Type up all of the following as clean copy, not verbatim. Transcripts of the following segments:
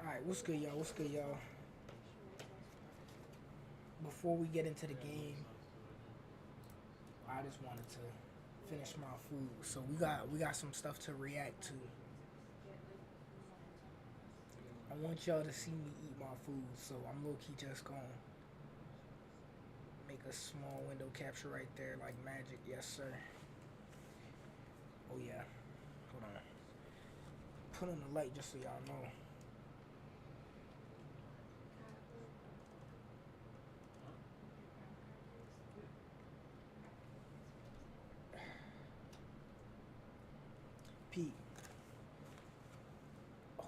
Alright, what's good, y'all? What's good, y'all? Before we get into the game, I just wanted to finish my food. So we got some stuff to react to. I want y'all to see me eat my food, so I'm low-key just gonna make a small window capture right there like magic. Yes, sir. Oh yeah. Hold on. Put on the light just so y'all know. Pete. Oh,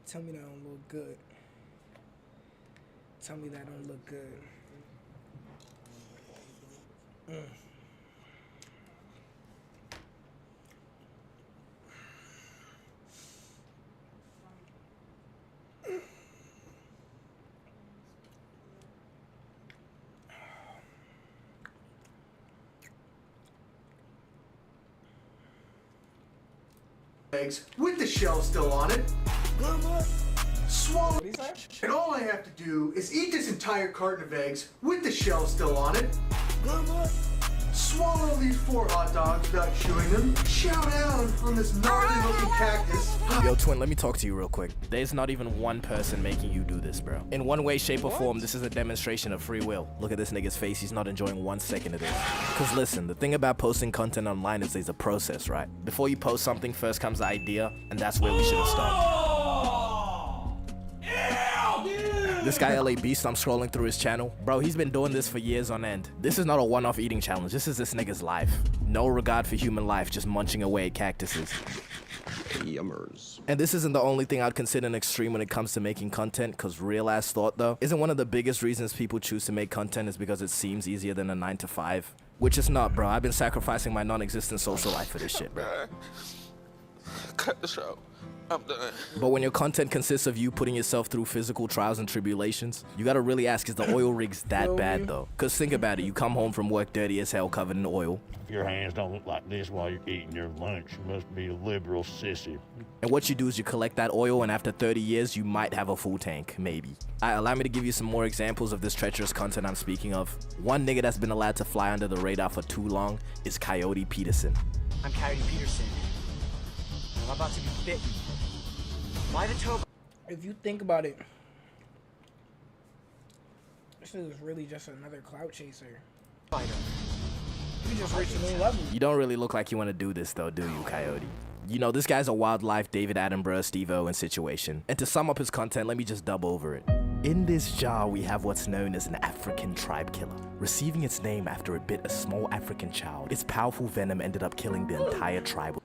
tell me that don't look good. Tell me that don't look good. Eggs with the shell still on it. Swallow. And all I have to do is eat this entire carton of eggs with the shell still on it. Swallow these 4 hot dogs without chewing them. Shout out on this gnarly looking cactus. Yo, twin, let me talk to you real quick. There's not even one person making you do this, bro. In one way, shape, or form, this is a demonstration of free will. Look at this nigga's face. He's not enjoying 1 second of this. Cause listen, the thing about posting content online is there's a process, right? Before you post something, first comes the idea, and that's where we should have stopped. This guy LA Beast, I'm scrolling through his channel. Bro, he's been doing this for years on end. This is not a one-off eating challenge. This is this nigga's life. No regard for human life, just munching away at cactuses. Yummers. And this isn't the only thing I'd consider an extreme when it comes to making content, cause real ass thought though, isn't one of the biggest reasons people choose to make content is because it seems easier than a 9 to 5. Which is not, bro. I've been sacrificing my non-existent social life for this shit, bro. Cut the show. I'm done. But when your content consists of you putting yourself through physical trials and tribulations, you gotta really ask, is the oil rigs that bad though? Cause think about it, you come home from work dirty as hell covered in oil. If your hands don't look like this while you're eating your lunch, you must be a liberal sissy. And what you do is you collect that oil, and after 30 years, you might have a full tank, maybe. Allow me to give you some more examples of this treacherous content I'm speaking of. One nigga that's been allowed to fly under the radar for too long is Coyote Peterson. I'm Coyote Peterson. I'm about to be bitten. Why the toe? If you think about it, this is really just another clout chaser. Spider. You just reached a new level. You don't really look like you want to do this though, do you, Coyote? You know, this guy's a wildlife David Attenborough, Steve-O situation. And to sum up his content, let me just dub over it. In this jar, we have what's known as an African tribe killer. Receiving its name after it bit a small African child, its powerful venom ended up killing the entire tribe.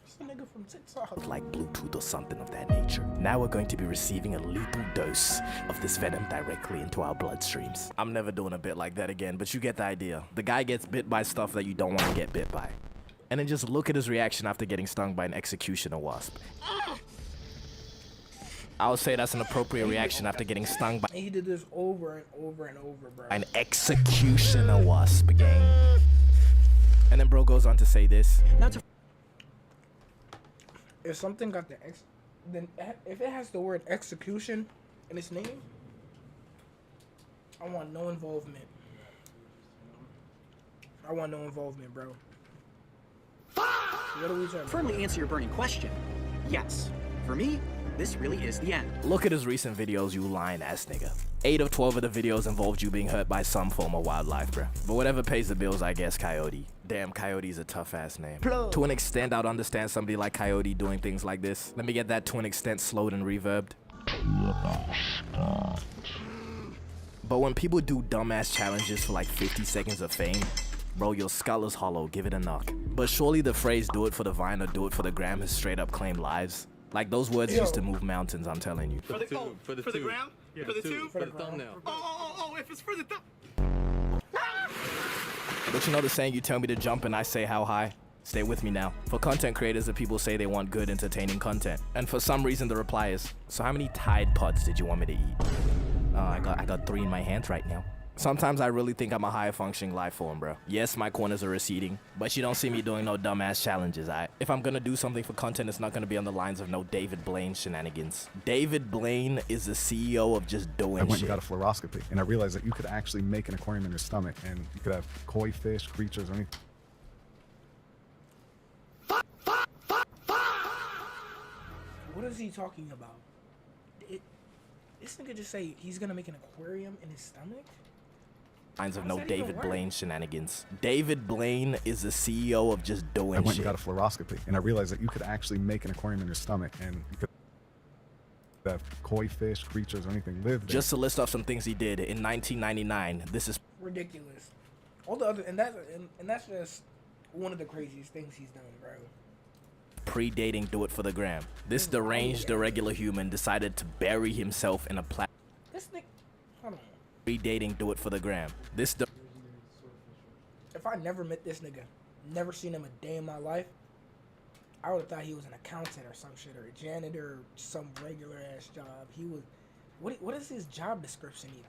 What's the nigga from from TikTok. Like Bluetooth or something of that nature. Now we're going to be receiving a lethal dose of this venom directly into our bloodstreams. I'm never doing a bit like that again, but you get the idea. The guy gets bit by stuff that you don't want to get bit by. And then just look at his reaction after getting stung by an executioner wasp. I would say that's an appropriate reaction after getting stung by He did this over and over and over, bro. an executioner wasp, gang. And then bro goes on to say this. If something got the then if it has the word execution in its name, I want no involvement. I want no involvement, bro. What are we talking about? Firmly answer your burning question. Yes. For me, this really is the end. Look at his recent videos, you lying ass nigga. 8 of 12 of the videos involved you being hurt by some form of wildlife, bruh. But whatever pays the bills, I guess, Coyote. Damn, Coyote's a tough ass name. To an extent, I'd understand somebody like Coyote doing things like this. Let me get that to an extent slowed and reverbed. But when people do dumbass challenges for like 50 seconds of fame, bro, your skull is hollow, give it a knock. But surely the phrase do it for the vine or do it for the gram has straight up claimed lives. Like those words used to move mountains, I'm telling you. For the gram? Yeah, for the two? For the thumbnail. Oh, if it's for the But you know the saying, you tell me to jump and I say how high? Stay with me now. For content creators, the people say they want good, entertaining content. And for some reason the reply is, so how many Tide Pods did you want me to eat? I got 3 in my hands right now. Sometimes I really think I'm a higher functioning life form, bro. Yes, my corners are receding, but you don't see me doing no dumbass challenges, alright? If I'm gonna do something for content, it's not gonna be on the lines of no David Blaine shenanigans. David Blaine is the CEO of just doing I went shit. and got a fluoroscopy, and I realized that you could actually make an aquarium in your stomach, and you could have koi fish, creatures, or anything. What is he talking about? This nigga just say he's gonna make an aquarium in his stomach? Lines of How's no that even David work? Blaine shenanigans. David Blaine is the CEO of just doing I went shit. and got a fluoroscopy, and I realized that you could actually make an aquarium in your stomach, and you could have koi fish, creatures, or anything live there. Just to list off some things he did in 1999. This is Ridiculous. All the other and that's just one of the craziest things he's done, bro. predating Do It For The Gram. This deranged, irregular human decided to bury himself in a This nigga, hold on. predating Do It For The Gram. This If I never met this nigga, never seen him a day in my life, I would have thought he was an accountant or some shit, or a janitor, or some regular ass job. He was. What is his job description even?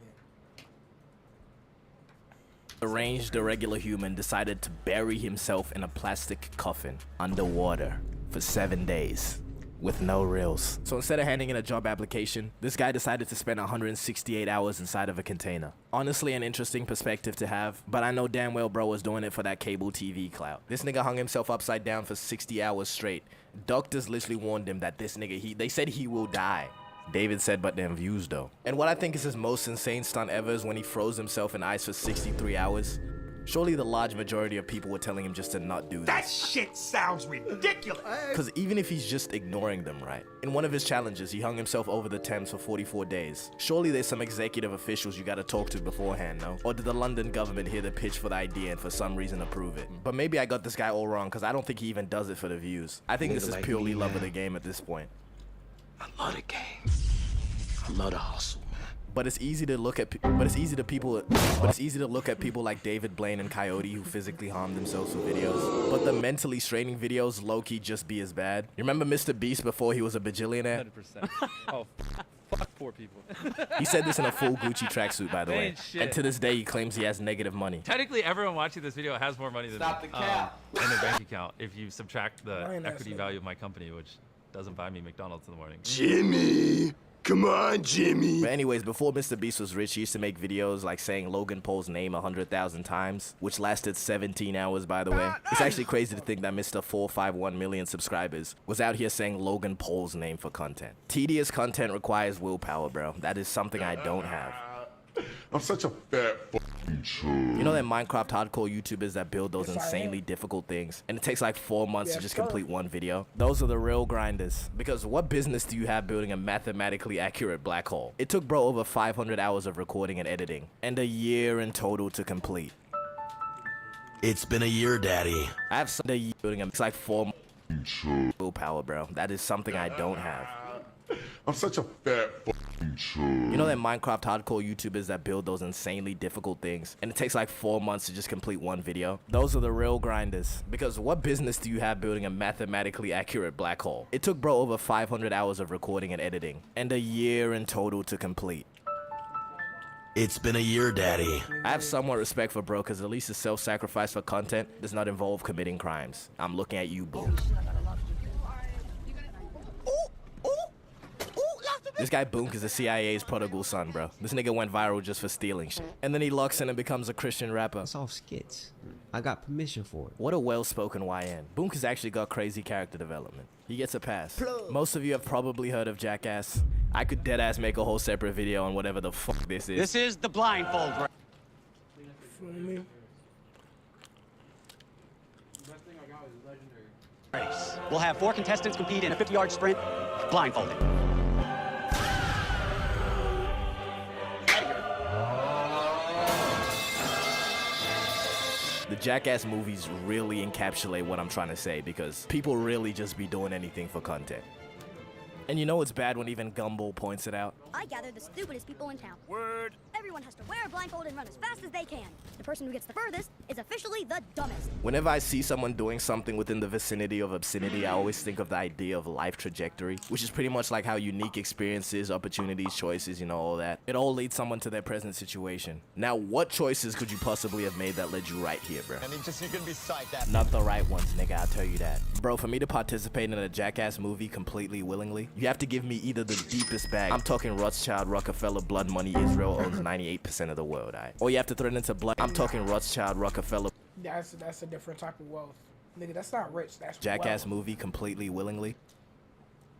deranged, irregular human decided to bury himself in a plastic coffin underwater for 7 days with no reels. So instead of handing in a job application, this guy decided to spend 168 hours inside of a container. Honestly, an interesting perspective to have, but I know damn well bro was doing it for that cable TV clout. This nigga hung himself upside down for 60 hours straight. Doctors literally warned him that this nigga, they said he will die. David said, but them views though. And what I think is his most insane stunt ever is when he froze himself in ice for 63 hours. Surely the large majority of people were telling him just to not do this. That shit sounds ridiculous. Because even if he's just ignoring them, right? In one of his challenges, he hung himself over the Thames for 44 days. Surely there's some executive officials you gotta talk to beforehand, no? Or did the London government hear the pitch for the idea and for some reason approve it? But maybe I got this guy all wrong, because I don't think he even does it for the views. I think this is purely love of the game at this point. I love the game. I love the hustle, man. But it's easy to look at people like David Blaine and Coyote who physically harm themselves for videos. But the mentally straining videos low-key just be as bad. You remember Mr. Beast before he was a bajillionaire? 100%. Oh, fuck poor people. He said this in a full Gucci tracksuit, by the They way. ain't shit. And to this day, he claims he has negative money. Technically, everyone watching this video has more money than me. Stop the cap. In their bank account if you subtract the Lying ass equity nigga. value of my company, which doesn't buy me McDonald's in the morning. Jimmy! Come on, Jimmy! But anyways, before Mr. Beast was rich, he used to make videos like saying Logan Paul's name 100,000 times, which lasted 17 hours, by the way. It's actually crazy to think that Mr. 451 million subscribers was out here saying Logan Paul's name for content. Tedious content requires willpower, bro. That is something I don't have. I'm such a fat fucking chub. You know that Minecraft hardcore YouTubers that build those Yes, I am. insanely difficult things, and it takes like 4 months to Yes, just sir. complete one video? Those are the real grinders. Because what business do you have building a mathematically accurate black hole? It took bro over 500 hours of recording and editing, and a year in total to complete. It's been a year, Daddy. I have some building a, it's like 4 months turd. Willpower, bro. That is something I don't have. I'm such a fat fucking turd. You know that Minecraft hardcore YouTubers that build those insanely difficult things and it takes like 4 months to just complete one video? Those are the real grinders. Because what business do you have building a mathematically accurate black hole? It took bro over 500 hours of recording and editing and a year in total to complete. It's been a year, Daddy. I have somewhat respect for bro because at least his self-sacrifice for content does not involve committing crimes. I'm looking at you, Boom. This guy Boonk is the CIA's prodigal son, bro. This nigga went viral just for stealing shit. And then he locks in and becomes a Christian rapper. It's all skits. I got permission for it. What a well-spoken YN. Boonk has actually got crazy character development. He gets a pass. Most of you have probably heard of Jackass. I could deadass make a whole separate video on whatever the fuck this is. This is the blindfold. Race. We'll have 4 contestants compete in a 50-yard sprint, blindfolded. The Jackass movies really encapsulate what I'm trying to say because people really just be doing anything for content. And you know it's bad when even Gumball points it out? I gather the stupidest people in town. Word. Everyone has to wear a blindfold and run as fast as they can. The person who gets the furthest is officially the dumbest. Whenever I see someone doing something within the vicinity of obscenity, I always think of the idea of life trajectory, which is pretty much like how unique experiences, opportunities, choices, you know, all that. It all leads someone to their present situation. Now, what choices could you possibly have made that led you right here, bro? I mean, just you can be psyched after. Not the right ones, nigga, I'll tell you that. Bro, for me to participate in a Jackass movie completely willingly, you have to give me either the deepest bag. I'm talking Rothschild, Rockefeller, blood money, Israel owns 98% of the world, alright? Or you have to throw it into blood. I'm talking Rothschild, Rockefeller. That's a different type of wealth. Nigga, that's not rich, that's Jackass wealth. movie completely willingly.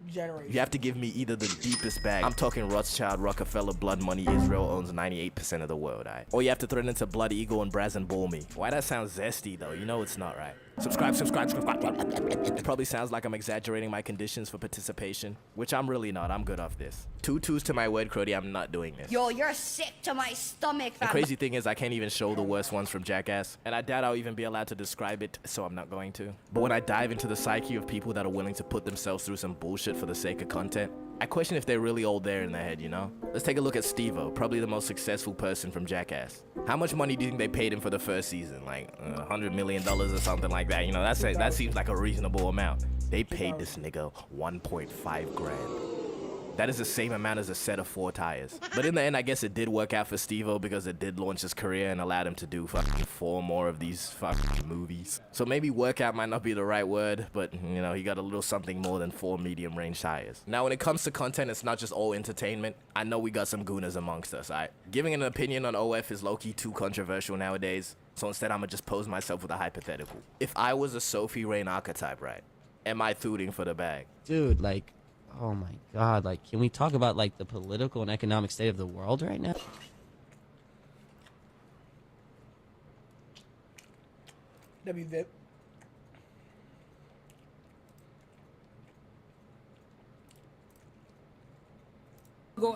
Generation. You have to give me either the deepest bag. I'm talking Rothschild, Rockefeller, blood money, Israel owns 98% of the world, alright? Or you have to throw it into Blood Eagle and Braz and Ball Me. Why that sounds zesty though? You know it's not right. Subscribe. It probably sounds like I'm exaggerating my conditions for participation, which I'm really not. I'm good off this. 2 2s to my word, Crody, I'm not doing this. Yo, you're sick to my stomach, The fam. crazy thing is I can't even show the worst ones from Jackass, and I doubt I'll even be allowed to describe it, so I'm not going to. But when I dive into the psyche of people that are willing to put themselves through some bullshit for the sake of content, I question if they're really all there in their head, you know? Let's take a look at Steve-O, probably the most successful person from Jackass. How much money do you think they paid him for the first season? Like $100 million or something like that, you know? That seems like a reasonable amount. They paid this nigga 1.5 grand. That is the same amount as a set of 4 tires. But in the end, I guess it did work out for Steve-O because it did launch his career and allowed him to do fucking 4 more of these fucking movies. So maybe workout might not be the right word, but you know, he got a little something more than 4 medium range tires. Now, when it comes to content, it's not just all entertainment. I know we got some gooners amongst us, alright? Giving an opinion on OF is low-key too controversial nowadays. So instead, I'ma just pose myself with a hypothetical. If I was a Sophie Rain archetype, right? Am I thooting for the bag? Dude, like, oh my god, like, can we talk about, like, the political and economic state of the world right now? WVIP.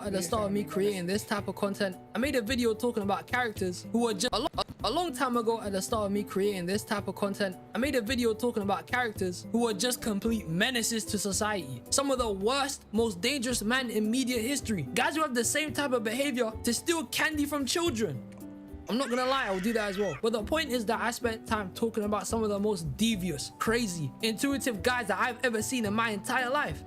At the start of me creating this type of content, I made a video talking about characters who were just a long time ago. At the start of me creating this type of content, I made a video talking about characters who were just complete menaces to society. Some of the worst, most dangerous men in media history. Guys who have the same type of behavior to steal candy from children. I'm not gonna lie, I'll do that as well. But the point is that I spent time talking about some of the most devious, crazy, intuitive guys that I've ever seen in my entire life.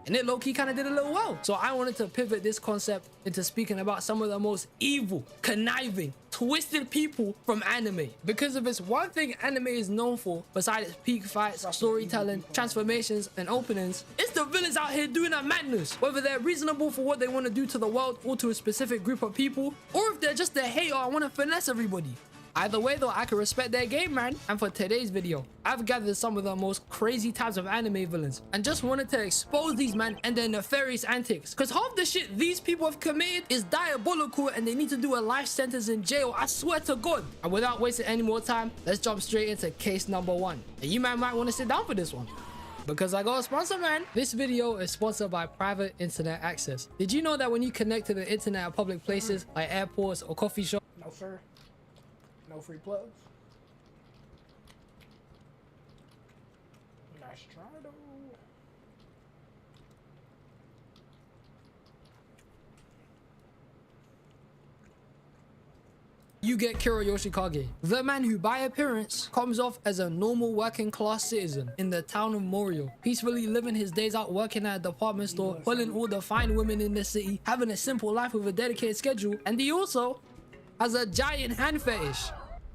And it low-key kind of did a little well. So I wanted to pivot this concept into speaking about some of the most evil, conniving, twisted people from anime. Because if it's one thing anime is known for, besides its peak fights, storytelling, transformations, and openings, it's the villains out here doing that madness. Whether they're reasonable for what they want to do to the world or to a specific group of people, or if they're just a hater and want to finesse everybody. Either way though, I can respect their game, man. And for today's video, I've gathered some of the most crazy types of anime villains and just wanted to expose these men and their nefarious antics. Cause half the shit these people have committed is diabolical and they need to do a life sentence in jail, I swear to God. And without wasting any more time, let's jump straight into case number 1. And you man might want to sit down for this one, because I got a sponsor, man. This video is sponsored by Private Internet Access. Did you know that when you connect to the internet at public places like airports or coffee shops? No, sir. No free plugs. Nah, Nice try though. You get Kira Yoshikage, the man who by appearance comes off as a normal working class citizen in the town of Morio, peacefully living his days out working at a department store, pulling all the fine women in the city, having a simple life with a dedicated schedule, and he also has a giant hand fetish.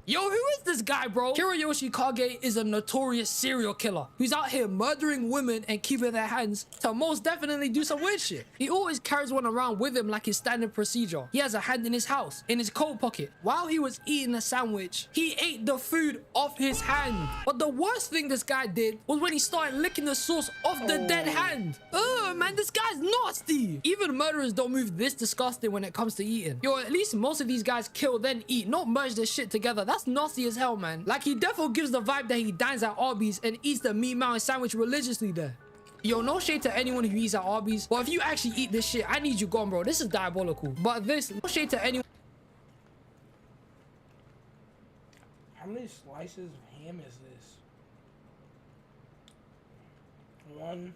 Yo, who is this guy, bro? Kira Yoshikage is a notorious serial killer who's out here murdering women and keeping their hands to most definitely do some weird shit. He always carries one around with him like his standard procedure. He has a hand in his house, in his coat pocket. While he was eating a sandwich, he ate the food off his hand. But the worst thing this guy did was when he started licking the sauce off the dead hand. Ugh, man, this guy's nasty. Even murderers don't move this disgusting when it comes to eating. Yo, at least most of these guys kill then eat, not merge this shit together. That's nasty as hell, man. Like, he definitely gives the vibe that he dines at Arby's and eats the meat mountain sandwich religiously there. Yo, no shade to anyone who eats at Arby's, but if you actually eat this shit, I need you gone, bro. This is diabolical. But this, no shade to anyone. How many slices of ham is this? 1,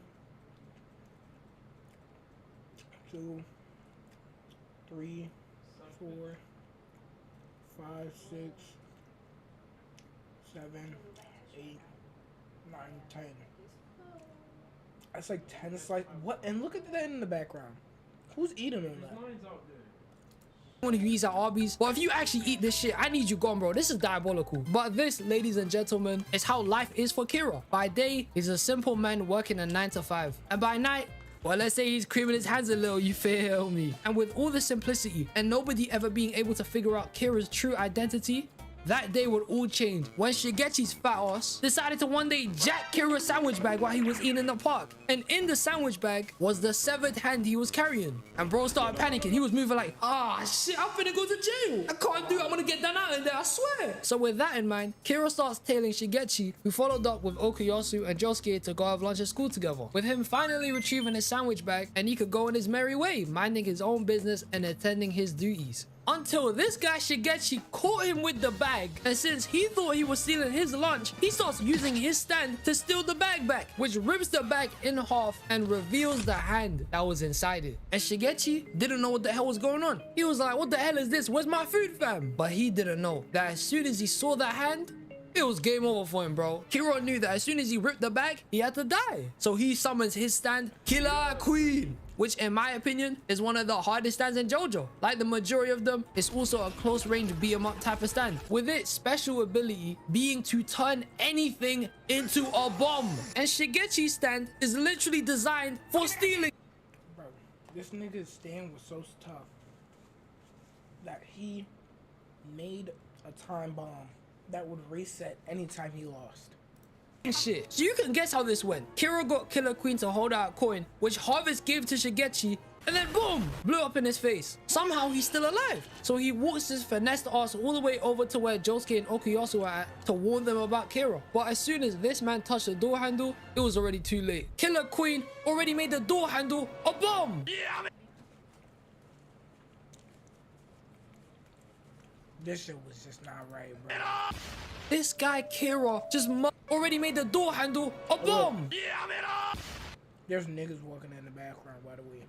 2, 3, 4, 5, 6, 7, 8, 9, 10. That's like 10 slices. What? And look at that in the background. Who's eating on that? Who eats at Arby's, but if you actually eat this shit, I need you gone, bro. This is diabolical. But this, ladies and gentlemen, is how life is for Kira. By day, he's a simple man working a 9 to 5, and by night, well, let's say he's creaming his hands a little, you feel me? And with all the simplicity and nobody ever being able to figure out Kira's true identity, that day would all change when Shigechi's fat ass decided to one day jack Kira's sandwich bag while he was eating in the park. And in the sandwich bag was the severed hand he was carrying. And bro started panicking. He was moving like, ah, shit, I'm finna go to jail. I can't do it. I'm gonna get done out in there, I swear. So with that in mind, Kira starts tailing Shigechi, who followed up with Okuyasu and Josuke to go have lunch at school together. With him finally retrieving his sandwich bag, and he could go on his merry way, minding his own business and attending his duties. Until this guy Shigechi caught him with the bag, and since he thought he was stealing his lunch, he starts using his stand to steal the bag back, which rips the bag in half and reveals the hand that was inside it. And Shigechi didn't know what the hell was going on. He was like, what the hell is this? Where's my food, fam? But he didn't know that as soon as he saw that hand, it was game over for him, bro. Kira knew that as soon as he ripped the bag, he had to die. So he summons his stand, Killer Queen, which in my opinion is one of the hardest stands in JoJo. Like the majority of them, it's also a close range beat 'em up type of stand, with its special ability being to turn anything into a bomb. And Shigechi's stand is literally designed for stealing. Bro, this nigga's stand was so tough that he made a time bomb that would reset anytime he lost. Shit. So you can guess how this went. Kira got Killer Queen to hold out a coin, which Harvest gave to Shigechi, and then boom, blew up in his face. Somehow he's still alive. So he walks his finessed ass all the way over to where Josuke and Okuyasu are at to warn them about Kira. But as soon as this man touched the door handle, it was already too late. Killer Queen already made the door handle a bomb. This shit was just not right, bro. This guy Kira just already made the door handle a bomb. There's niggas walking in the background, by the way.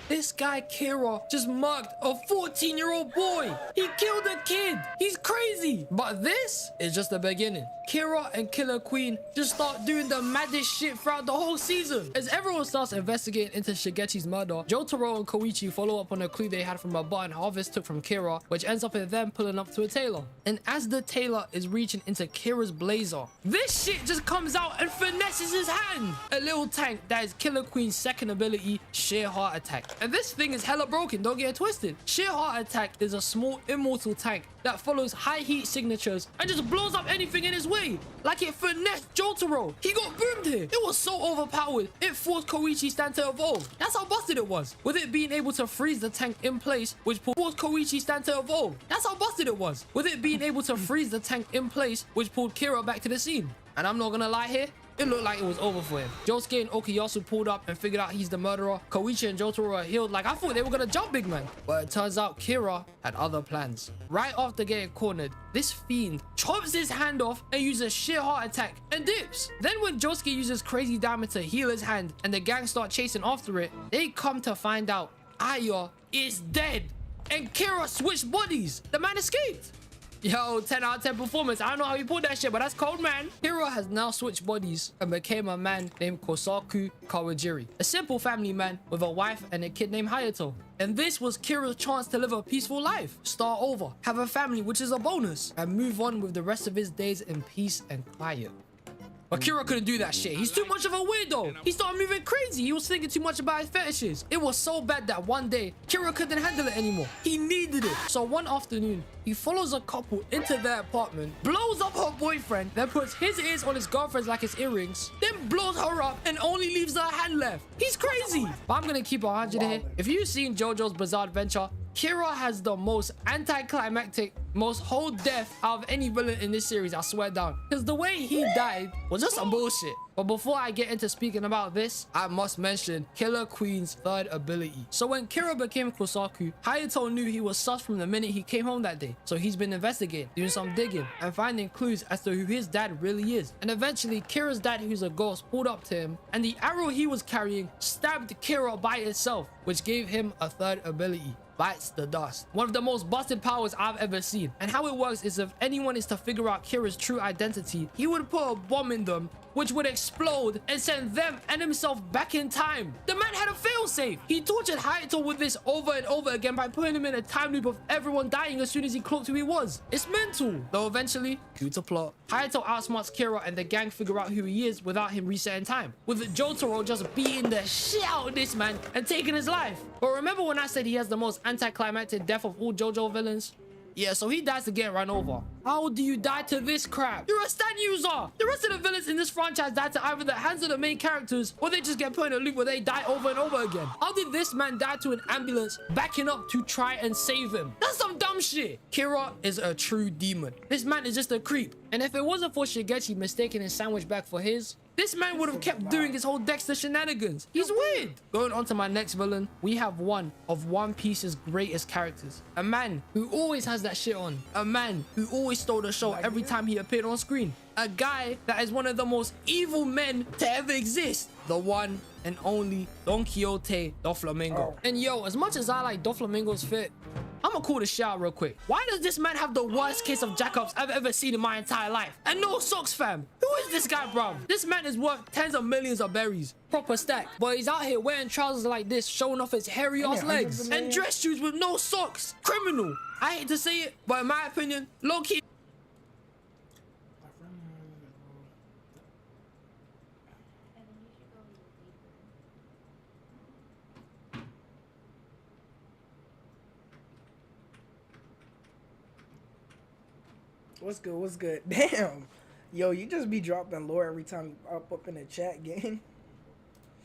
This guy Kira just mugged a 14-year-old boy. He killed a kid. He's crazy. But this is just the beginning. Kira and Killer Queen just start doing the maddest shit throughout the whole season. As everyone starts investigating into Shigechi's murder, Jotaro and Koichi follow up on a clue they had from a button Harvest took from Kira, which ends up in them pulling up to a tailor. And as the tailor is reaching into Kira's blazer, this shit just comes out and finesses his hand. A little tank that is Killer Queen's second ability, Sheer Heart Attack. And this thing is hella broken, don't get it twisted. Sheer Heart Attack is a small immortal tank that follows high heat signatures and just blows up anything in his way. Like it finessed Jotaro. He got boomed here. It was so overpowered, it forced Koichi's stand to evolve. That's how busted it was. With it being able to freeze the tank in place, which forced Koichi's stand to evolve. That's how busted it was. With it being able to freeze the tank in place, which pulled Kira back to the scene. And I'm not gonna lie here, it looked like it was over for him. Josuke and Okuyasu pulled up and figured out he's the murderer. Koichi and Jotaro are healed. Like, I thought they were gonna jump Big Man. But it turns out Kira had other plans. Right after getting cornered, this fiend chops his hand off and uses sheer heart attack and dips. Then when Josuke uses crazy damage to heal his hand and the gang start chasing after it, they come to find out Aya is dead and Kira switched bodies. The man escaped. Yo, 10 out of 10 performance. I don't know how he pulled that shit, but that's cold, man. Kira has now switched bodies and became a man named Kosaku Kawajiri, a simple family man with a wife and a kid named Hayato. And this was Kira's chance to live a peaceful life, start over, have a family, which is a bonus, and move on with the rest of his days in peace and quiet. But Kira couldn't do that shit. He's too much of a weirdo. He started moving crazy. He was thinking too much about his fetishes. It was so bad that one day, Kira couldn't handle it anymore. He needed it. So one afternoon, he follows a couple into their apartment, blows up her boyfriend, then puts his ears on his girlfriend's like his earrings, then blows her up and only leaves her hand left. He's crazy. But I'm gonna keep 100 here. If you've seen JoJo's Bizarre Adventure, Kira has the most anticlimactic, most whole death out of any villain in this series, I swear down. Because the way he died was just some bullshit. But before I get into speaking about this, I must mention Killer Queen's third ability. So when Kira became Kosaku, Hayato knew he was sus from the minute he came home that day. So he's been investigating, doing some digging, and finding clues as to who his dad really is. And eventually, Kira's dad, who's a ghost, pulled up to him, and the arrow he was carrying stabbed Kira by itself, which gave him a third ability. Bites the dust. One of the most busted powers I've ever seen. And how it works is if anyone is to figure out Kira's true identity, he would put a bomb in them, which would explode and send them and himself back in time. The man had a failsafe. He tortured Hayato with this over and over again by putting him in a time loop of everyone dying as soon as he clocked who he was. It's mental. Though eventually, due to plot, Hayato outsmarts Kira and the gang figure out who he is without him resetting time, with Jotaro just beating the shit out of this man and taking his life. But remember when I said he has the most anticlimactic death of all JoJo villains? Yeah, so he dies to get run over. How do you die to this crap? You're a stat user. The rest of the villains in this franchise die to either the hands of the main characters or they just get put in a loop where they die over and over again. How did this man die to an ambulance backing up to try and save him? That's some dumb shit. Kira is a true demon. This man is just a creep. And if it wasn't for Shigechi mistaking his sandwich bag for his, this man would have kept doing his whole Dexter shenanigans. He's weird. Going on to my next villain, we have one of One Piece's greatest characters. A man who always has that shit on. A man who always stole the show every time he appeared on screen. A guy that is one of the most evil men to ever exist. The one and only Don Quixote Doflamingo. And yo, as much as I like Doflamingo's fit, I'm gonna call this shit out real quick. Why does this man have the worst case of jackups I've ever seen in my entire life? And no socks, fam. Who is this guy, bro? This man is worth tens of millions of berries. Proper stack. But he's out here wearing trousers like this, showing off his hairy ass legs. And dress shoes with no socks. Criminal. I hate to say it, but in my opinion, low-key. What's good? What's good? Damn. Yo, you just be dropping lore every time you up in the chat game.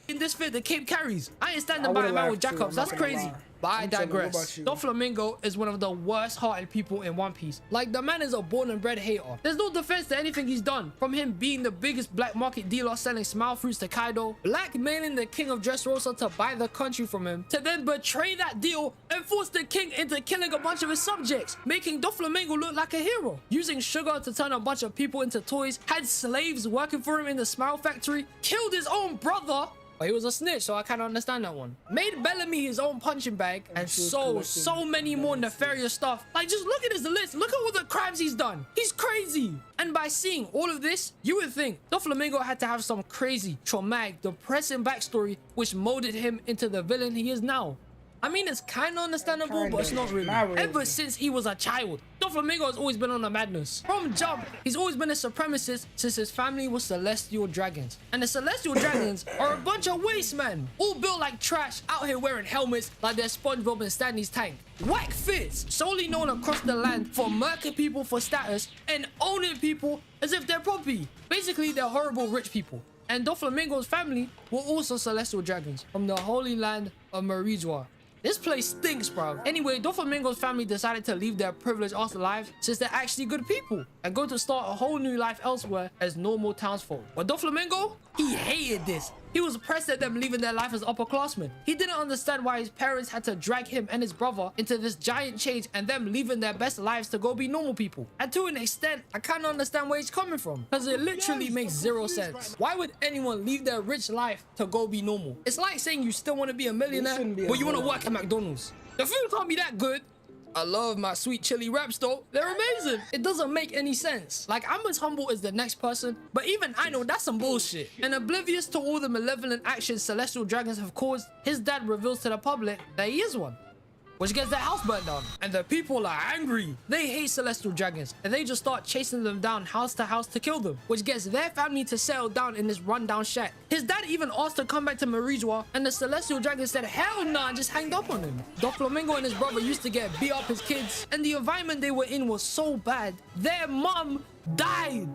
In this fit, the cape carries. I ain't standing by a man with jackups. That's crazy. But I digress. Doflamingo is one of the worst-hearted people in One Piece. Like, the man is a born and bred hater. There's no defense to anything he's done. From him being the biggest black market dealer selling smile fruits to Kaido, blackmailing the king of Dressrosa to buy the country from him, to then betray that deal and force the king into killing a bunch of his subjects, making Doflamingo look like a hero. Using sugar to turn a bunch of people into toys, had slaves working for him in the smile factory, killed his own brother. But he was a snitch, so I kind of understand that one. Made Bellamy his own punching bag and sold so many more nefarious stuff. Like, just look at his list. Look at all the crimes he's done. He's crazy. And by seeing all of this, you would think Doflamingo had to have some crazy, traumatic, depressing backstory which molded him into the villain he is now. I mean, it's kind of understandable, but it's not really. Ever since he was a child, Doflamingo has always been on a madness. From jump, he's always been a supremacist since his family was Celestial Dragons. And the Celestial Dragons are a bunch of waste men, all built like trash, out here wearing helmets like they're SpongeBob and Stanley's tank. Whack fits, solely known across the land for murking people for status and owning people as if they're property. Basically, they're horrible rich people. And Doflamingo's family were also Celestial Dragons from the Holy Land of Marizua. This place stinks, bro. Anyway, Doflamingo's family decided to leave their privileged afterlives since they're actually good people and go to start a whole new life elsewhere as normal townsfolk. But Doflamingo, he hated this. He was pressed at them leaving their life as upperclassmen. He didn't understand why his parents had to drag him and his brother into this giant change and them leaving their best lives to go be normal people. And to an extent, I kind of understand where he's coming from, because it literally makes zero sense. Why would anyone leave their rich life to go be normal? It's like saying you still want to be a millionaire, but you want to work at McDonald's. The food can't be that good. I love my sweet chili wraps though. They're amazing. It doesn't make any sense. Like, I'm as humble as the next person, but even I know that's some bullshit. And oblivious to all the malevolent actions celestial dragons have caused, his dad reveals to the public that he is one, which gets their house burnt down. And the people are angry. They hate celestial dragons, and they just start chasing them down house to house to kill them, which gets their family to settle down in this rundown shack. His dad even asked to come back to Marijois, and the celestial dragon said hell nah and just hanged up on him. Doflamingo and his brother used to get beat up as kids, and the environment they were in was so bad, their mom died.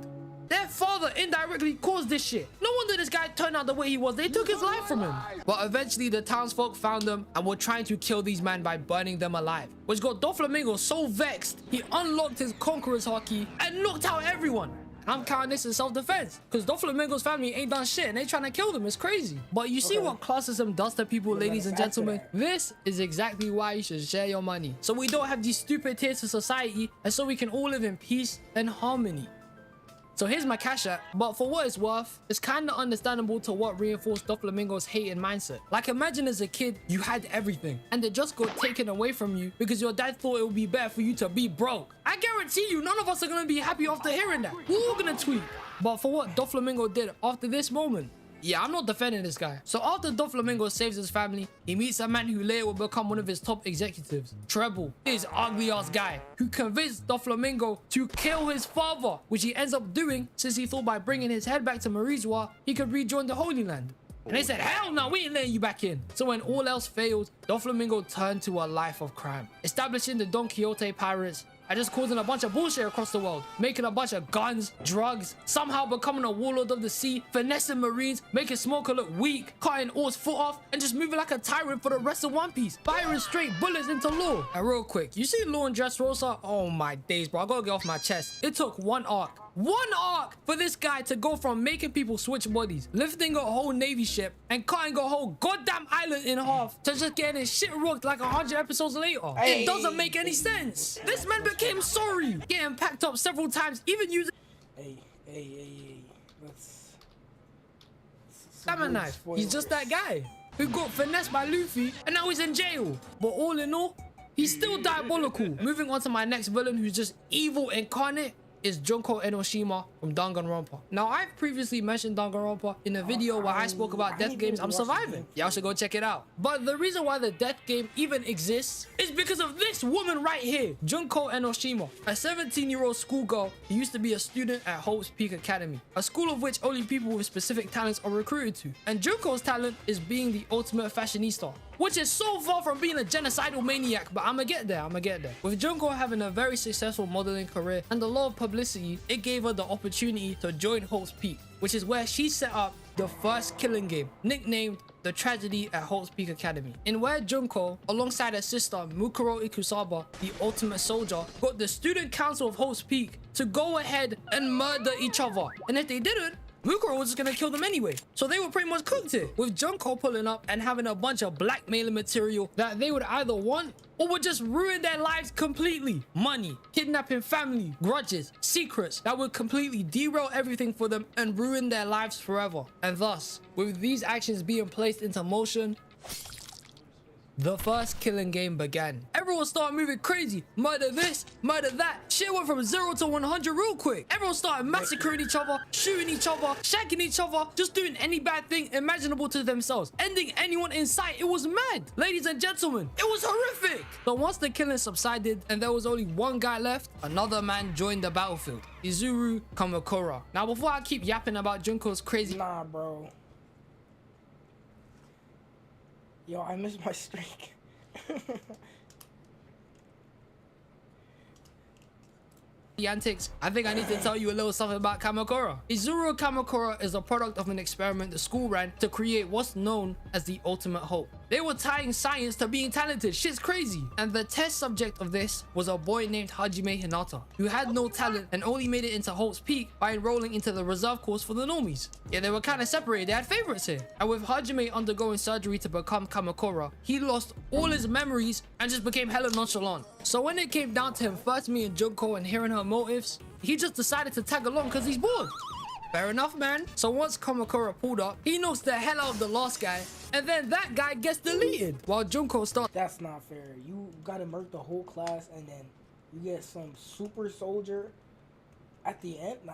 Their father indirectly caused this shit. No wonder this guy turned out the way he was. They took his life from him. But eventually the townsfolk found them and were trying to kill these men by burning them alive, which got Doflamingo so vexed, he unlocked his conqueror's hotkey and knocked out everyone. I'm counting this in self-defense, because Doflamingo's family ain't done shit and they trying to kill them. It's crazy. But you see what classism does to people, ladies and gentlemen? This is exactly why you should share your money, so we don't have these stupid tiers to society, and so we can all live in peace and harmony. So here's my cash app, but for what it's worth, it's kind of understandable to what reinforced Doflamingo's hating mindset. Like, imagine as a kid, you had everything, and it just got taken away from you because your dad thought it would be better for you to be broke. I guarantee you, none of us are gonna be happy after hearing that. We're all gonna tweet. But for what Doflamingo did after this moment, yeah, I'm not defending this guy. So after Doflamingo saves his family, he meets a man who later will become one of his top executives, Treble. This ugly ass guy who convinced Doflamingo to kill his father, which he ends up doing since he thought by bringing his head back to Marijois, he could rejoin the Holy Land. And they said, hell no, we ain't letting you back in. So when all else failed, Doflamingo turned to a life of crime, establishing the Don Quixote pirates, and just causing a bunch of bullshit across the world, making a bunch of guns, drugs, somehow becoming a warlord of the sea, finessing marines, making Smoker look weak, cutting Or's foot off, and just moving like a tyrant for the rest of One Piece, firing straight bullets into Law. And real quick, you see Law and Dressrosa? Oh my days, bro, I gotta get off my chest. It took one arc for this guy to go from making people switch bodies, lifting a whole navy ship, and cutting a whole goddamn island in half, to just getting his shit rooked like 100 episodes later. It doesn't make any sense. This man became sorry, getting packed up several times, even using Let's salmon knife. He's just that guy who got finessed by Luffy and now he's in jail. But all in all, he's still diabolical. Moving on to my next villain, who's just evil incarnate, is Junko Enoshima from Danganronpa. Now, I've previously mentioned Danganronpa in a video where I spoke about death games I'm surviving. Y'all should go check it out. But the reason why the death game even exists is because of this woman right here, Junko Enoshima, a 17-year-old schoolgirl who used to be a student at Hope's Peak Academy, a school of which only people with specific talents are recruited to. And Junko's talent is being the ultimate fashionista, which is so far from being a genocidal maniac, but I'ma get there. With Junko having a very successful modeling career and a lot of publicity, it gave her the opportunity to join Hope's Peak, which is where she set up the first killing game, nicknamed The Tragedy at Hope's Peak Academy, in where Junko, alongside her sister Mukuro Ikusaba, the ultimate soldier, got the student council of Hope's Peak to go ahead and murder each other. And if they didn't, Mukuro was just gonna kill them anyway. So they were pretty much cooked here, with Junko pulling up and having a bunch of blackmailing material that they would either want or would just ruin their lives completely. Money, kidnapping family, grudges, secrets that would completely derail everything for them and ruin their lives forever. And thus, with these actions being placed into motion, the first killing game began. Everyone started moving crazy. Murder this, murder that. Shit went from 0 to 100 real quick. Everyone started massacring each other, shooting each other, shanking each other, just doing any bad thing imaginable to themselves, ending anyone in sight. It was mad. Ladies and gentlemen, it was horrific. So once the killing subsided and there was only one guy left, another man joined the battlefield, Izuru Kamakura. Now, before I keep yapping about Junko's crazy... Nah, bro. Yo, I missed my streak. antics, I think I need to tell you a little something about Kamakura. Izuru Kamakura is a product of an experiment the school ran to create what's known as the Ultimate Hope, They were tying science to being talented. Shit's crazy. And the test subject of this was a boy named Hajime Hinata, who had no talent and only made it into Hope's Peak by enrolling into the reserve course for the normies. Yeah, they were kind of separated. They had favorites here. And with Hajime undergoing surgery to become Kamakura, he lost all his memories and just became hella nonchalant. So when it came down to him first meeting Junko and hearing her motives, he just decided to tag along because he's bored. Fair enough, man. So once Kamakura pulled up, he knocks the hell out of the last guy, and then that guy gets deleted while Junko starts. That's not fair. You gotta murk the whole class and then you get some super soldier at the end? Nah.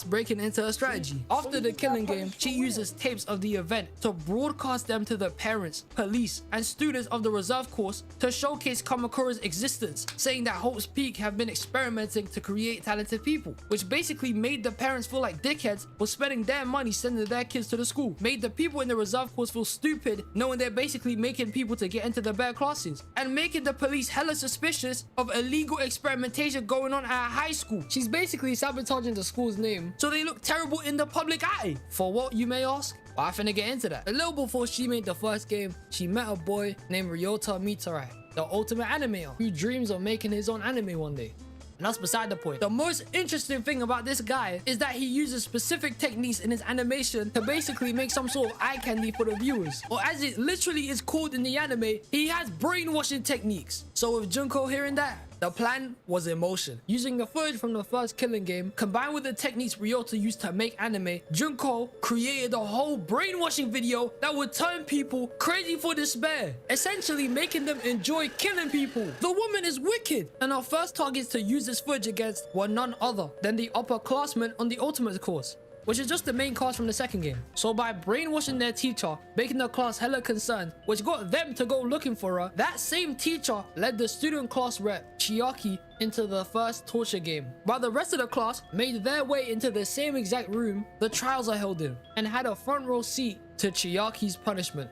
Breaking into a strategy. After the killing game, she uses tapes of the event to broadcast them to the parents, police, and students of the reserve course to showcase Kamakura's existence, saying that Hope's Peak have been experimenting to create talented people, which basically made the parents feel like dickheads for spending their money sending their kids to the school, made the people in the reserve course feel stupid knowing they're basically making people to get into the better classes, and making the police hella suspicious of illegal experimentation going on at a high school. She's basically sabotaging the school's name so they look terrible in the public eye. For what, you may ask? Well, I'm finna get into that. A little before she made the first game, she met a boy named Ryota Mitarai, the ultimate animator, who dreams of making his own anime one day. And that's beside the point. The most interesting thing about this guy is that he uses specific techniques in his animation to basically make some sort of eye candy for the viewers. Or as it literally is called in the anime, he has brainwashing techniques. So with Junko hearing that, the plan was in motion. Using the footage from the first killing game, combined with the techniques Ryota used to make anime, Junko created a whole brainwashing video that would turn people crazy for despair, essentially making them enjoy killing people. The woman is wicked, and our first targets to use this footage against were none other than the upperclassmen on the ultimate course, which is just the main class from the second game. So by brainwashing their teacher, making the class hella concerned, which got them to go looking for her, that same teacher led the student class rep, Chiaki, into the first torture game. While the rest of the class made their way into the same exact room the trials are held in, and had a front row seat to Chiaki's punishment.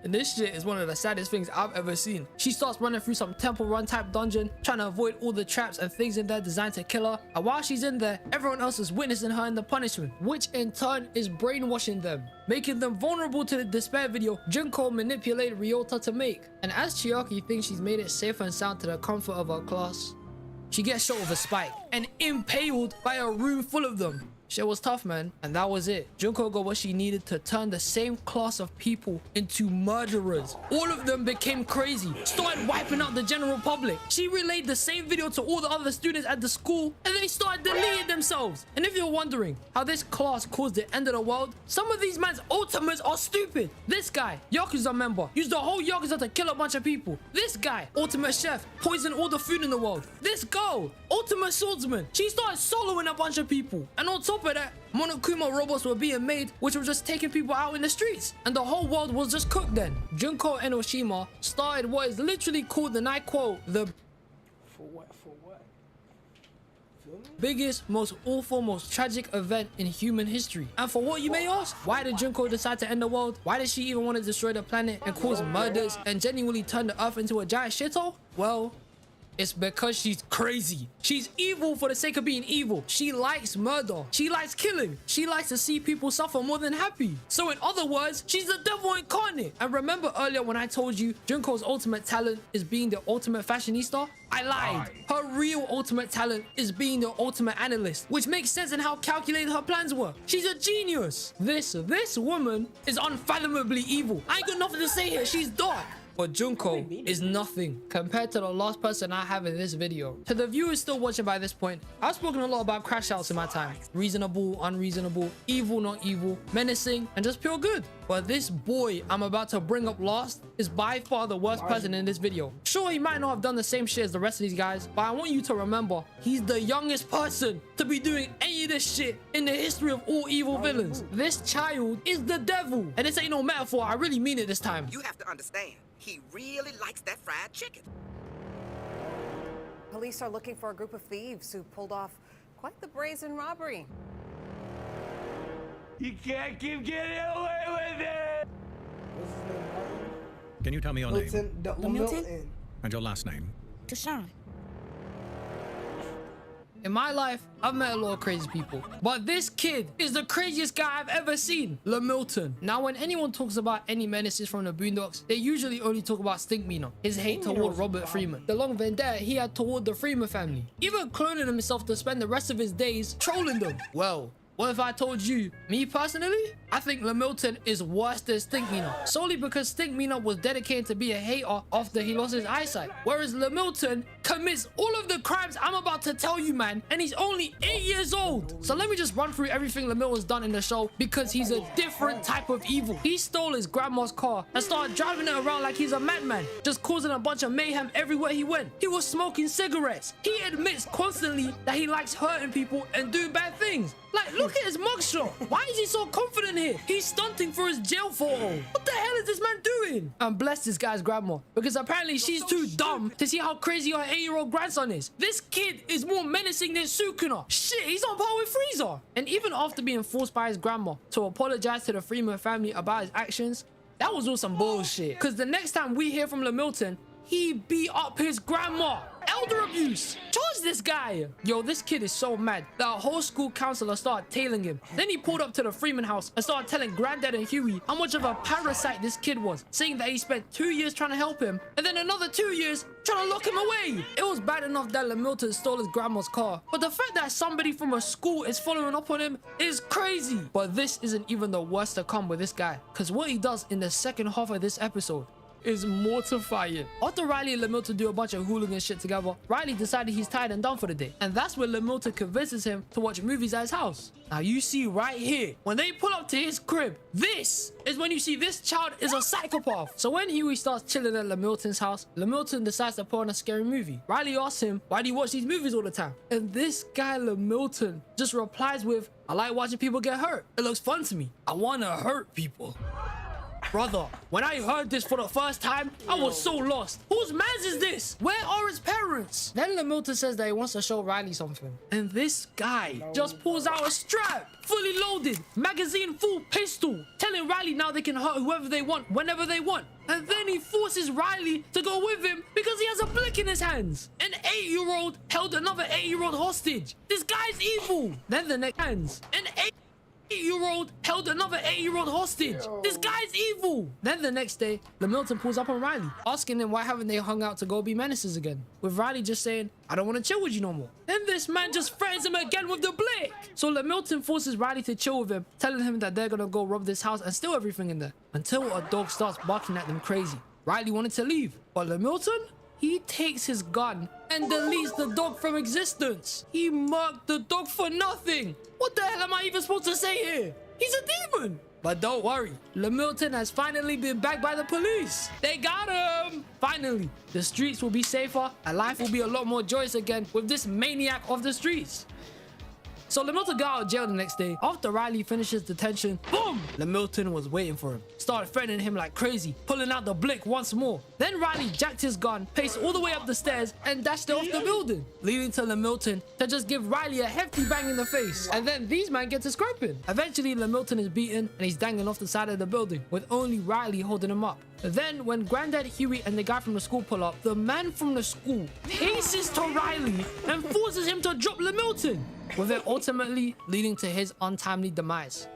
And this shit is one of the saddest things I've ever seen. She starts running through some temple run type dungeon, trying to avoid all the traps and things in there designed to kill her. And while she's in there, everyone else is witnessing her in the punishment, which in turn is brainwashing them, making them vulnerable to the despair video Junko manipulated Ryota to make. And as Chiaki thinks she's made it safe and sound to the comfort of her class, she gets shot with a spike and impaled by a room full of them. Shit was tough, man, and that was it. Junko got what she needed to turn the same class of people into murderers. All of them became crazy, started wiping out the general public. She relayed the same video to all the other students at the school, and they started deleting themselves. And if you're wondering how this class caused the end of the world, some of these man's ultimates are stupid. This guy, Yakuza member, used the whole Yakuza to kill a bunch of people. This guy, ultimate chef, poisoned all the food in the world. This girl, ultimate swordsman, she started soloing a bunch of people. And on top of that, Monokuma robots were being made, which were just taking people out in the streets, and the whole world was just cooked then. Junko Enoshima started what is literally called, and I quote, the biggest, most awful, most tragic event in human history. And for what, you may ask? Why did Junko decide to end the world? Why did she even want to destroy the planet and cause murders and genuinely turn the earth into a giant shithole? Well, it's because she's crazy. She's evil for the sake of being evil. She likes murder. She likes killing. She likes to see people suffer more than happy. So in other words, she's the devil incarnate. And remember earlier when I told you Junko's ultimate talent is being the ultimate fashionista? I lied. Her real ultimate talent is being the ultimate analyst, which makes sense in how calculated her plans were. She's a genius. This woman is unfathomably evil. I ain't got nothing to say here. She's dark. But Junko is nothing compared to the last person I have in this video. To the viewers still watching by this point, I've spoken a lot about crash outs in my time. Reasonable, unreasonable, evil, not evil, menacing, and just pure good. But this boy I'm about to bring up last is by far the worst person in this video. Sure, he might not have done the same shit as the rest of these guys, but I want you to remember, he's the youngest person to be doing any of this shit in the history of all evil villains. This child is the devil. And this ain't no metaphor, I really mean it this time. You have to understand, he really likes that fried chicken. Police are looking for a group of thieves who pulled off quite the brazen robbery. You can't keep getting away with it! Can you tell me your name? Milton. And your last name? Deshaun. In my life, I've met a lot of crazy people, but this kid is the craziest guy I've ever seen, Lamilton. Now, when anyone talks about any menaces from the Boondocks, they usually only talk about Stinkmeaner, his hate toward Robert Freeman, the long vendetta he had toward the Freeman family, even cloning himself to spend the rest of his days trolling them. Well, what if I told you, me personally, I think Lamilton is worse than Stinkmeaner, solely because Stinkmeaner was dedicated to be a hater after he lost his eyesight, whereas Lamilton commits all of the crimes I'm about to tell you, man, and he's only 8 years old. So let me just run through everything Lamilton's done in the show, because he's a different type of evil. He stole his grandma's car and started driving it around like he's a madman, just causing a bunch of mayhem everywhere he went. He was smoking cigarettes. He admits constantly that he likes hurting people and doing bad things. Like, look at his mugshot. Why is he so confident here? He's stunting for his jail photo. What the hell is this man doing? And bless this guy's grandma, because apparently she's too dumb to see how crazy her 8-year-old grandson is. This kid is more menacing than Sukuna. Shit, he's on par with Frieza. And even after being forced by his grandma to apologize to the Freeman family about his actions, that was all some bullshit. Because the next time we hear from Lamilton, he beat up his grandma. Elder abuse. Charge this guy. Yo, this kid is so mad that a whole school counselor started tailing him. Then he pulled up to the Freeman house and started telling Granddad and Huey how much of a parasite this kid was, saying that he spent 2 years trying to help him and then another 2 years trying to lock him away. It was bad enough that Lamilton stole his grandma's car, but the fact that somebody from a school is following up on him is crazy. But this isn't even the worst to come with this guy, because what he does in the second half of this episode is mortifying. After Riley and Lamilton do a bunch of hooligan shit together, Riley decided he's tired and done for the day. And that's when Lamilton convinces him to watch movies at his house. Now you see right here, when they pull up to his crib, this is when you see this child is a psychopath. So when Huey starts chilling at Lamilton's house, Lamilton decides to put on a scary movie. Riley asks him, why do you watch these movies all the time? And this guy Lamilton just replies with, I like watching people get hurt. It looks fun to me. I want to hurt people. Brother, when I heard this for the first time, I was so lost. Whose mans is this? Where are his parents? Then Lamilton says that he wants to show Riley something. And this guy just pulls out a strap, fully loaded, magazine full pistol, telling Riley now they can hurt whoever they want, whenever they want. And then he forces Riley to go with him because he has a blick in his hands. An 8-year-old held another 8-year-old hostage. This guy's evil. Then the next hands. An 8-year-old held another 8-year-old hostage. This guy's evil. Then the next day, Lamilton pulls up on Riley, asking him why haven't they hung out to go be menaces again, with Riley just saying, I don't want to chill with you no more. Then this man just threatens him again with the blick. So Lamilton forces Riley to chill with him, telling him that they're gonna go rob this house and steal everything in there, until a dog starts barking at them crazy. Riley wanted to leave, but Lamilton, he takes his gun and deletes the dog from existence. He murked the dog for nothing. What the hell am I even supposed to say here? He's a demon. But don't worry, Lamilton has finally been backed by the police. They got him. Finally, the streets will be safer and life will be a lot more joyous again with this maniac of the streets. So Lamilton got out of jail the next day. After Riley finishes detention, boom! Lamilton was waiting for him. Started threatening him like crazy, pulling out the blick once more. Then Riley jacked his gun, paced all the way up the stairs, and dashed it off the building, leading to Lamilton to just give Riley a hefty bang in the face. And then these men get to scraping. Eventually, Lamilton is beaten and he's dangling off the side of the building, with only Riley holding him up. Then, when Granddad, Huey, and the guy from the school pull up, the man from the school paces to Riley and forces him to drop Lamilton, with it ultimately leading to his untimely demise.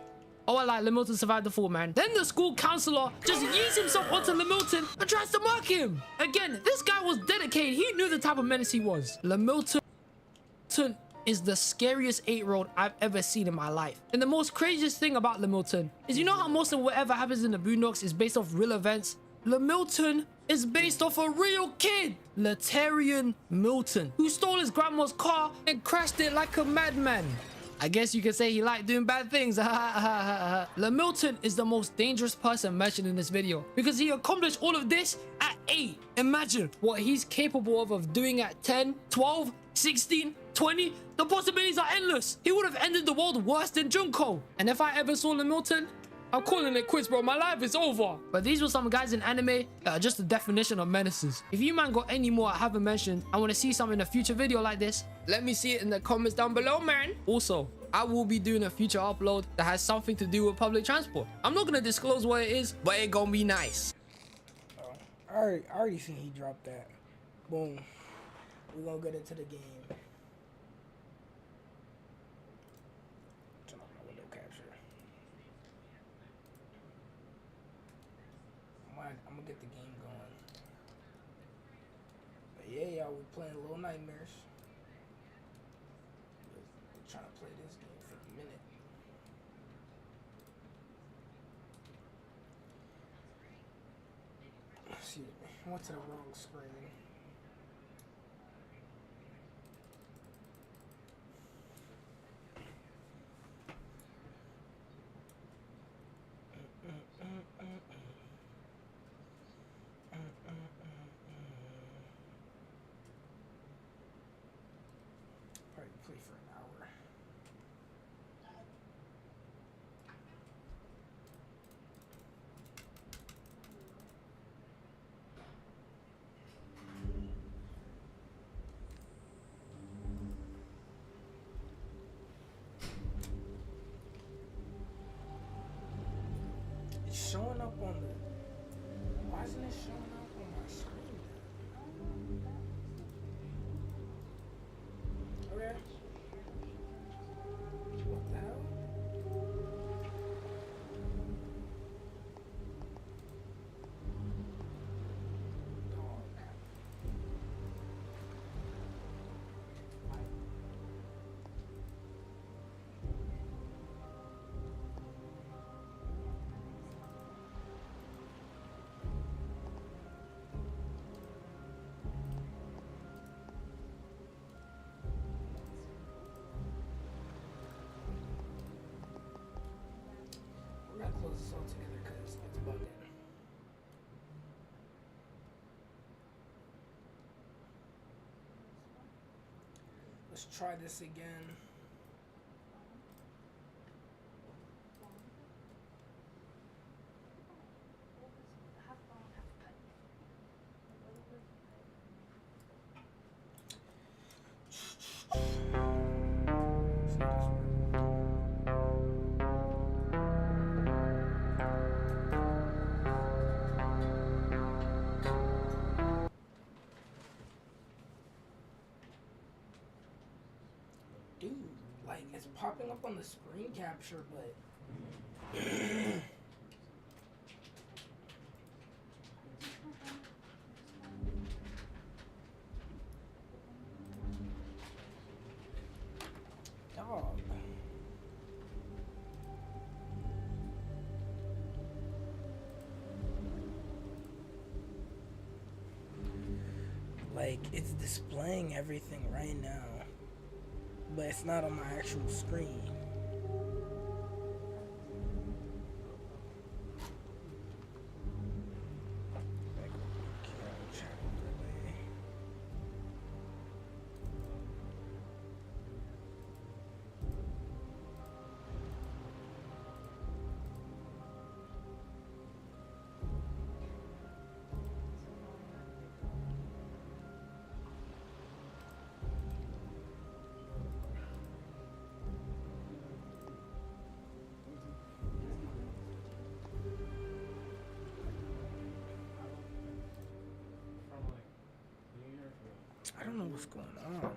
Oh, I like Lamilton survived the fall, man. Then the school counselor just yeets himself onto Lamilton and tries to murk him. Again, this guy was dedicated. He knew the type of menace he was. Lamilton is the scariest 8-year-old I've ever seen in my life. And the most craziest thing about Lamilton is, you know how most of whatever happens in the Boondocks is based off real events? Lamilton is based off a real kid, Latarian Milton, who stole his grandma's car and crashed it like a madman. I guess you could say he liked doing bad things. Lamilton is the most dangerous person mentioned in this video because he accomplished all of this at 8. Imagine what he's capable of doing at 10, 12, 16, 20. The possibilities are endless. He would have ended the world worse than Junko. And if I ever saw Lamilton, I'm calling it quits, bro. My life is over. But these were some guys in anime that are just the definition of menaces. If you man got any more I haven't mentioned, I want to see some in a future video like this, let me see it in the comments down below, man. Also, I will be doing a future upload that has something to do with public transport. I'm not gonna disclose what it is, but it gonna be nice. I already seen he dropped that. Boom. We're gonna get into the game. we playing Little Nightmares. We're trying to play this game for a minute. Excuse me, I went to the wrong screen. Probably play for an hour. It's showing up on the. Why isn't it showing up on my screen? Okay. What the hell? We're gonna close this all together because it's about it. Let's try this again. Dude, like it's popping up on the screen capture, but dog. Like it's displaying everything right now, but it's not on my actual screen. I don't know what's going on.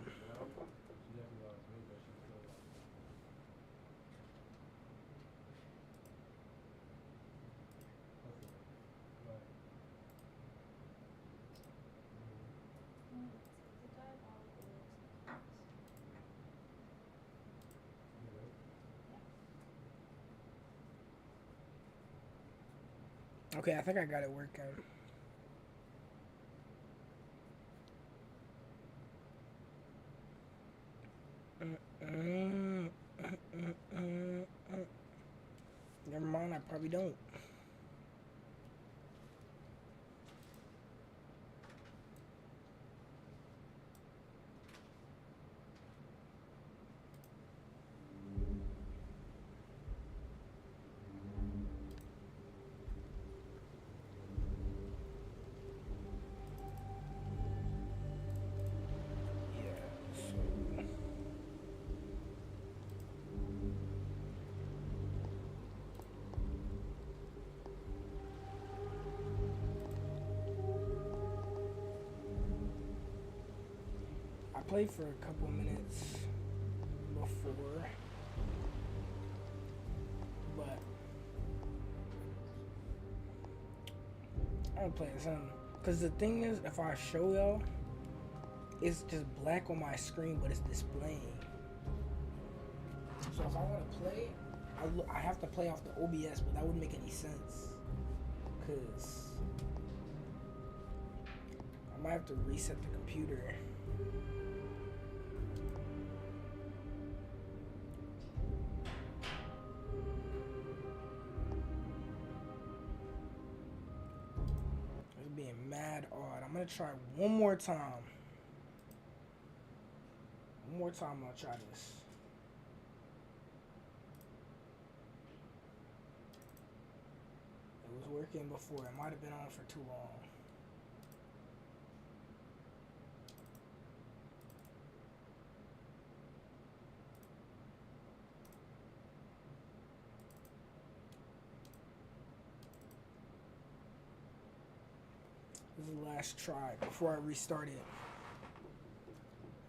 Okay, I think I got it working. Never mind, I probably don't. I played for a couple minutes before, but I don't play some. Cause the thing is, if I show y'all, it's just black on my screen, but it's displaying. So if I want to play, I have to play off the OBS, but that wouldn't make any sense. Cause I might have to reset the computer. It's being mad odd. I'm gonna try one more time. One more time I'll try this. It was working before. It might have been on for too long. This is the last try before I restart it.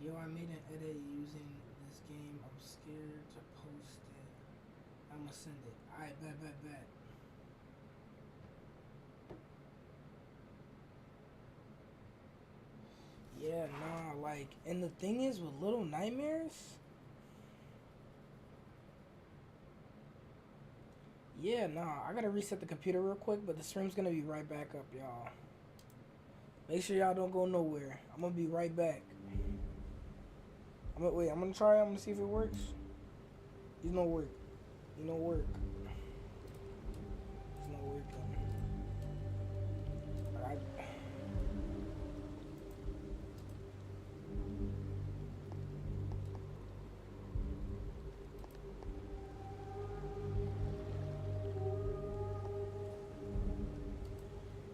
Yo, I made an edit using this game. I'm scared to post it. I'ma send it. Alright, bet. Yeah, nah, like, and the thing is with Little Nightmares, yeah, nah, I gotta reset the computer real quick, but the stream's gonna be right back up, y'all. Make sure y'all don't go nowhere. I'm gonna be right back. I'm gonna try it. I'm gonna see if it works. It's no work. It's no work. It's not working.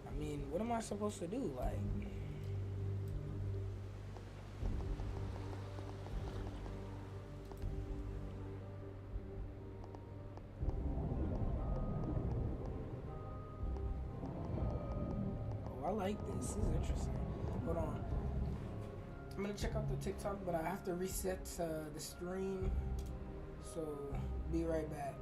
I mean, what am I supposed to do? Like, I like this. This is interesting. Hold on. I'm gonna check out the TikTok, but I have to reset the stream. So, be right back.